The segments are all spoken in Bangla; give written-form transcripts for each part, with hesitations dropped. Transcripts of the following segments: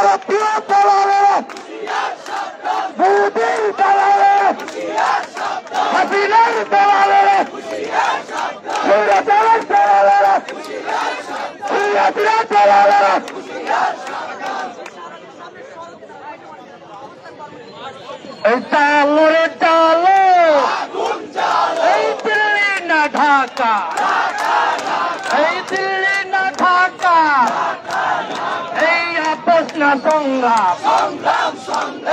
ভারতীয় দালালেরা, মোদির দালালেরা, হাসিনার দালালেরা, সৌরচারের দালালেরা, সিরাজের দালালেরা, এই চালো রে চালো, এই দিল্লি না ঢাকা, এই দিল্লি না ঢাকা, এই আপোষ না সংগ্রাম,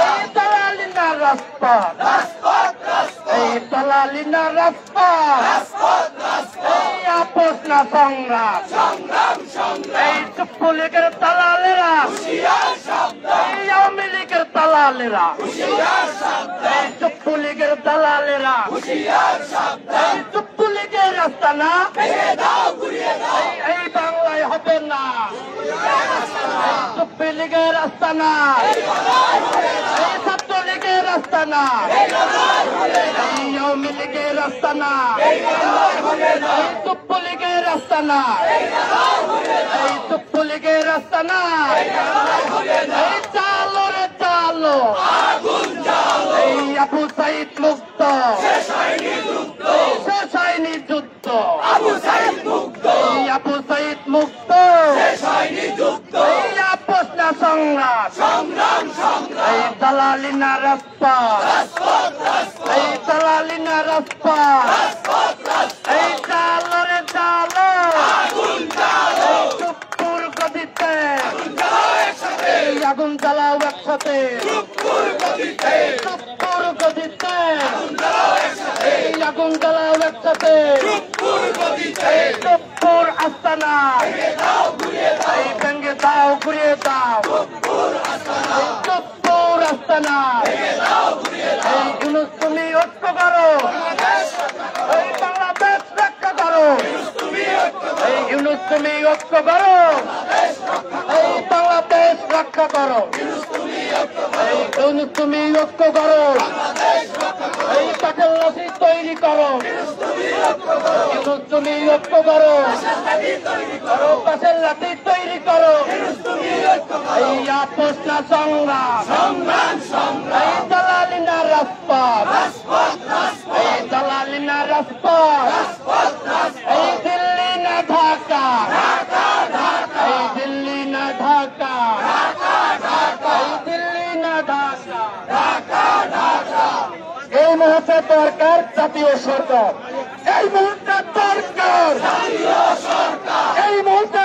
এই দালালি না রাজপথ, এই দালালি না রাজপথ, এই আপোষ না সংগ্রাম, এই চুপ্পু লীগের দালালেরা, এই আওয়ামী লীগের দালালেরা, এই চুপ্পু লীগের দালালেরা, এই চুপ্পু লীগের আস্তানা এই বাংলায় হবে না, চুপ্পু লীগের আস্তানা, এই ছাত্র লীগের আস্তানা, এই আওয়ামী লীগের আস্তানা, এই চুপ্পু লীগের আস্তানা, এই চুপ্পু লীগের আস্তানা, এই চালো রে চালো, এই আবু সাইদ মুক্ত, শেষ হয়নি যুদ্ধ, এই আবু সাইদ মুক্ত, এই আপোষ না সংগ্রাম, এই দালালি না রাজপথ, এই দালালি না রাজপথ, এই চালো রে চালো, এই চুপ্পুর গদিতে এই আগুন জ্বালাও একসাথে, চুপ্পুর গদিতে এই আগুন জ্বালাও একসাথে, চুপ্পুর আস্তানা এই ভেঙে দাও ঘুরিয়ে দাও, চুপ্পুর আস্তানা এই ইউনূস তুমি ঐক্য করো, এই বাংলাদেশ রক্ষা করো, এই ইউনূস তুমি ঐক্য করো, এই বাংলাদেশ রক্ষা করো, এই ইউনূস তুমি ঐক্য করো, এই পাটেল লাঠি তৈরি করো, ইউনূস তুমি ঐক্য করো, পাটেল লাঠি তৈরি করো, এই আপোষ না সংগ্রাম, এই দালালি না রাজপথ, এই দালালি না রাজপথ, এই দিল্লি না ঢাকা, এই দিল্লি না ঢাকা, এই দিল্লি না ঢাকা, এই মুহূর্তে দরকার জাতীয় সরকার, এই মুহূর্তে দরকার, এই মুহূর্তে